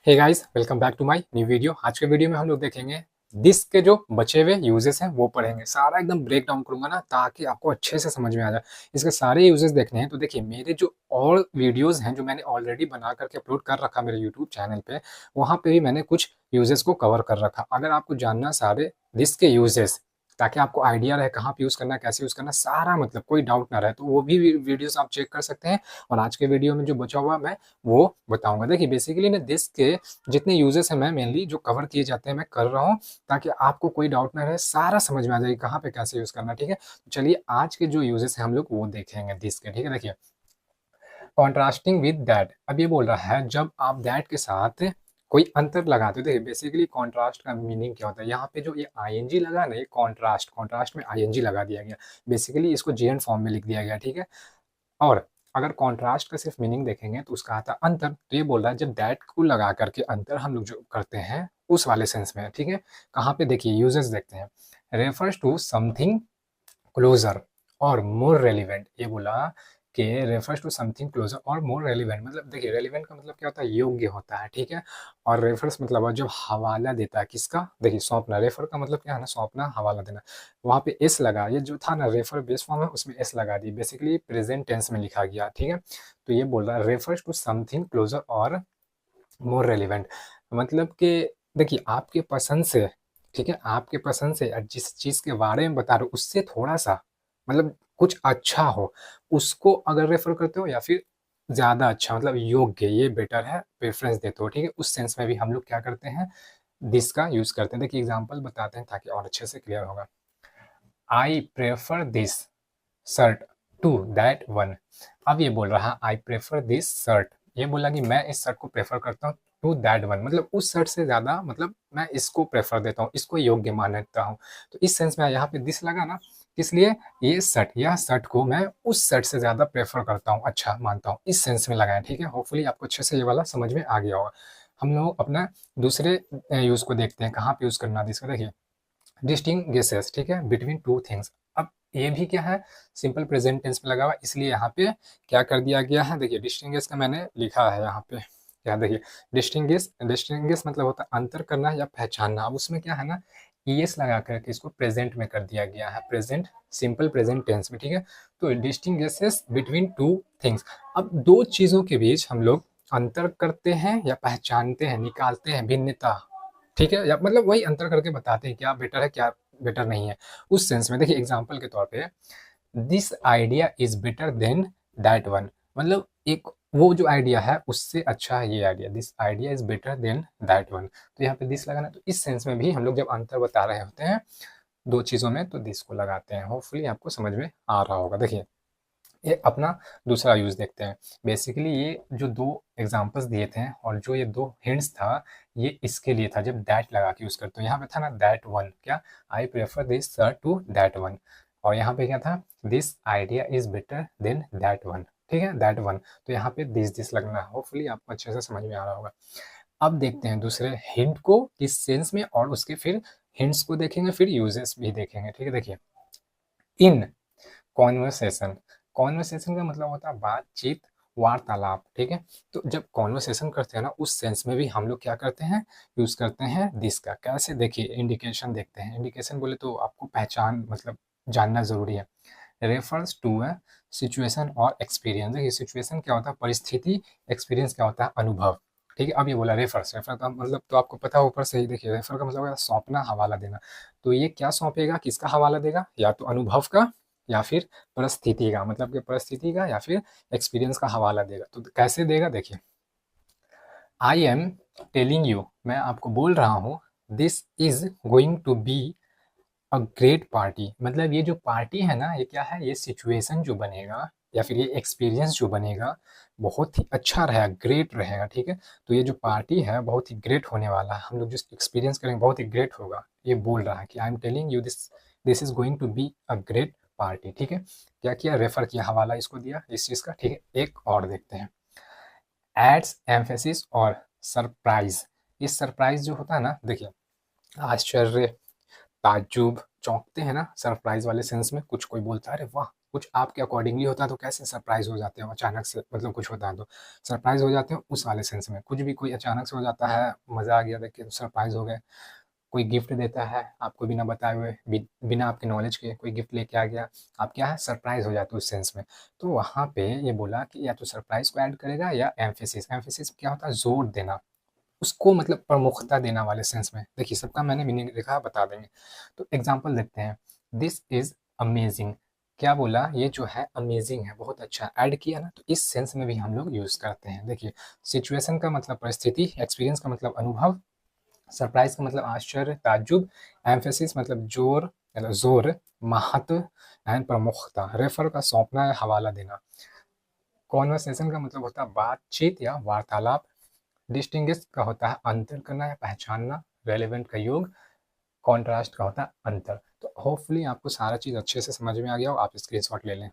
Hey guys, welcome back to my new video. आज के video में हम लोग देखेंगे दिस के जो बचे हुए यूजेस हैं वो पढ़ेंगे। सारा एकदम ब्रेक डाउन करूंगा ना, ताकि आपको अच्छे से समझ में आ जाए। इसके सारे यूजेस देखने हैं तो देखिए, मेरे जो और वीडियोस हैं जो मैंने ऑलरेडी बना करके अपलोड कर रखा मेरे यूट्यूब चैनल पे, वहाँ पे भी मैंने कुछ यूजेस को कवर कर रखा। अगर आपको जानना सारे दिस के यूजेस, ताकि आपको आइडिया रहे कहाँ पे यूज़ करना है, कैसे यूज़ करना है, सारा मतलब कोई डाउट ना रहे, तो वो भी वीडियोस आप चेक कर सकते हैं। और आज के वीडियो में जो बचा हुआ मैं वो बताऊंगा। देखिए, बेसिकली ना दिस के जितने यूजेस हैं मैं मेनली जो कवर किए जाते हैं मैं कर रहा हूँ, ताकि आपको कोई डाउट ना रहे, सारा समझ में आ जाए कहाँ पे कैसे यूज करना है। ठीक है, तो चलिए आज के जो यूजेस हैं हम लोग वो देखेंगे दिस के। ठीक है, देखिए, कॉन्ट्रास्टिंग विद दैट। अब ये बोल रहा है जब आप दैट के साथ कोई अंतर लगाते हो। देखिए, बेसिकली कॉन्ट्रास्ट का मीनिंग क्या होता है, यहाँ पे जो ये आईएनजी लगा ना, ये कॉन्ट्रास्ट, कॉन्ट्रास्ट में आईएनजी लगा दिया गया। बेसिकली इसको जेएन फॉर्म में लिख दिया गया। ठीक है, और अगर कॉन्ट्रास्ट का सिर्फ मीनिंग देखेंगे तो उसका आता है अंतर। तो ये बोल रहा है जब दैट को लगा करके अंतर हम लोग जो करते हैं उस वाले सेंस में। ठीक है, कहाँ पे देखिए यूजेस देखते हैं। रेफर्स टू समथिंग क्लोजर और मोर रेलिवेंट। ये बोला कि रेफर्स टू समथिंग क्लोजर और मोर रेलिवेंट, मतलब देखिए रेलिवेंट का मतलब क्या होता है, योग्य होता है। ठीक है, और रेफर्स मतलब जब हवाला देता है किसका, देखिए सौंपना। रेफर का मतलब क्या है ना, सौंपना, हवाला देना। वहाँ पे एस लगा, ये जो था ना रेफर बेस फॉर्म है उसमें एस लगा दी, बेसिकली प्रेजेंट टेंस में लिखा गया। ठीक है, तो ये बोल रहा है रेफर्स टू समथिंग क्लोजर और मोर रेलिवेंट, मतलब कि देखिए आपके पसंद से, ठीक है, आपके पसंद से जिस चीज़ के बारे में बता रहे हो उससे थोड़ा सा मतलब कुछ अच्छा हो, उसको अगर रेफर करते हो, या फिर ज़्यादा अच्छा मतलब योग्य, ये बेटर है, प्रेफरेंस देते हो। ठीक है, उस सेंस में भी हम लोग क्या करते हैं, दिस का यूज़ करते हैं। देखिए एग्जाम्पल बताते हैं ताकि और अच्छे से क्लियर होगा। I prefer this shirt to that one. अब ये बोल रहा है आई प्रेफर दिस शर्ट, ये बोला कि मैं इस शर्ट को प्रेफर करता हूँ टू दैट वन, मतलब उस शर्ट से ज्यादा, मतलब मैं इसको प्रेफर देता हूँ, इसको योग्य मानता हूँ। तो इस सेंस में यहाँ पे दिस लगा ना, इसलिए ये शर्ट या शर्ट को मैं उस शर्ट से ज्यादा प्रेफर करता हूँ, अच्छा मानता हूँ, इस सेंस में लगाया। ठीक है, होपफुली आपको अच्छे से ये वाला समझ में आ गया होगा। हम लोग अपना दूसरे यूज को देखते हैं, कहाँ पे यूज करना है इसको। देखिए, डिस्टिंग्विशेस, ठीक है, बिटवीन टू थिंग्स। अब ये भी क्या है, सिंपल प्रेजेंट टेंस में लगा हुआ, इसलिए यहाँ पे क्या कर दिया गया है, देखिए डिस्टिंग्विश का मैंने लिखा है यहाँ पे, क्या देखिए, डिस्टिंग्विश, डिस्टिंग्विश मतलब होता है अंतर करना या पहचानना। अब उसमें क्या है ना, ईएस लगा करके इसको प्रेजेंट में कर दिया गया है, प्रेजेंट, सिंपल प्रेजेंट टेंस में। ठीक है, तो डिस्टिंग्विशेस बिटवीन टू थिंग्स। अब दो चीजों के बीच हम लोग अंतर करते हैं या पहचानते हैं, निकालते हैं भिन्नता। ठीक है, या मतलब वही अंतर करके बताते हैं क्या बेटर है क्या बेटर नहीं है, उस सेंस में। देखिए एग्जाम्पल के तौर पे, this idea is better than that one, मतलब एक वो जो आइडिया है उससे अच्छा है ये idea, this idea is better than that one. तो यहाँ पे दिस लगाना, तो इस सेंस में भी हम लोग जब अंतर बता रहे होते हैं दो चीजों में तो दिस को लगाते हैं। होपफुली आपको समझ में आ रहा होगा। देखिए, ये अपना दूसरा यूज देखते हैं। बेसिकली ये जो दो एग्जांपल्स दिए थे और जो ये दो हिंट्स था, ये इसके लिए था जब दैट लगा के यूज करते हो। यहाँ पे था ना दैट वन, क्या, I prefer this sir to that one, और यहाँ पे क्या था, this idea is better than that one. ठीक है, दैट वन, तो यहाँ पे दिस लगना है। होपफुली आपको अच्छे से समझ में आ रहा होगा। अब देखते हैं दूसरे हिंट को किस सेंस में, और उसके फिर हिंट्स को देखेंगे, फिर यूजेस भी देखेंगे। ठीक है, देखिए, इन कॉन्वर्सेशन, कॉन्वर्सेशन का मतलब होता है बातचीत, वार्तालाप। ठीक है, तो जब कॉन्वर्सेशन करते हैं ना उस सेंस में भी हम लोग क्या करते हैं, यूज करते हैं दिस का। कैसे, देखिए इंडिकेशन देखते हैं। इंडिकेशन बोले तो आपको पहचान मतलब जानना जरूरी है। रेफर्स टू अ सिचुएशन और एक्सपीरियंस। देखिए सिचुएशन क्या होता है, परिस्थिति, एक्सपीरियंस क्या होता है, अनुभव। ठीक है, अब ये बोला रेफर्स, रेफर का मतलब तो आपको पता है ऊपर से ही। देखिए रेफर का मतलब होता है सौंपना, हवाला देना। तो ये क्या सौंपेगा, किसका हवाला देगा, या तो अनुभव का या फिर परिस्थिति का, मतलब कि परिस्थिति का या फिर एक्सपीरियंस का हवाला देगा। तो कैसे देगा, देखिए, आई एम टेलिंग यू, मैं आपको बोल रहा हूँ, this is going to be a great party, मतलब ये जो पार्टी है ना, ये क्या है, ये सिचुएशन जो बनेगा या फिर ये एक्सपीरियंस जो बनेगा बहुत ही अच्छा रहेगा, ग्रेट रहेगा। ठीक है, तो ये जो पार्टी है बहुत ही ग्रेट होने वाला है, हम लोग जो एक्सपीरियंस करेंगे बहुत ही ग्रेट होगा। ये बोल रहा है कि I am telling you this, this is going to be a great party. ठीक है, क्या किया, रेफर किया, हवाला इसको दिया इस चीज का। ठीक है, एक और देखते हैं, एड्स एम्फेसिस और सरप्राइज। ये सरप्राइज जो होता है ना, देखिए आश्चर्य, ताज्जुब, चौंकते हैं ना सरप्राइज वाले सेंस में, कुछ कोई बोलता है अरे वाह कुछ आपके अकॉर्डिंगली होता है तो कैसे सरप्राइज़ हो जाते हो अचानक से, मतलब कुछ होता है तो सरप्राइज़ हो जाते हो उस वाले सेंस में। कुछ भी कोई अचानक से हो जाता है, मज़ा आ गया देख के तो सरप्राइज़ हो गए। कोई गिफ्ट देता है आपको बिना बताए हुए, बिना आपके नॉलेज के कोई गिफ्ट लेके आ गया, आप क्या है सरप्राइज़ हो जाते हो उस सेंस में। तो वहाँ पे ये बोला कि या तो सरप्राइज़ को ऐड करेगा या एम्फेसिस। एम्फेसिस क्या होता है? ज़ोर देना, उसको मतलब प्रमुखता देना वाले सेंस में। देखिए सबका मैंने मीनिंग लिखा, बता देंगे। तो एग्ज़ाम्पल देखते हैं, दिस इज़ अमेज़िंग। क्या बोला? ये जो है अमेज़िंग है, बहुत अच्छा। ऐड किया ना, तो इस सेंस में भी हम लोग यूज़ करते हैं। देखिए सिचुएशन का मतलब परिस्थिति, एक्सपीरियंस का मतलब अनुभव, सरप्राइज़ का मतलब आश्चर्य, ताज्जुब, एम्फेसिस मतलब जोर मतलब ज़ोर, महत्व एंड प्रमुखता, रेफर का सौंपना या हवाला देना। कॉन्वर्सेशन का मतलब होता है बातचीत या वार्तालाप, डिस्टिंग्विश का होता है अंतर करना या पहचानना, रेलेवेंट का योग, कॉन्ट्रास्ट का होता है अंतर। तो होपफुली आपको सारा चीज़ अच्छे से समझ में आ गया हो, आप स्क्रीनशॉट ले लें।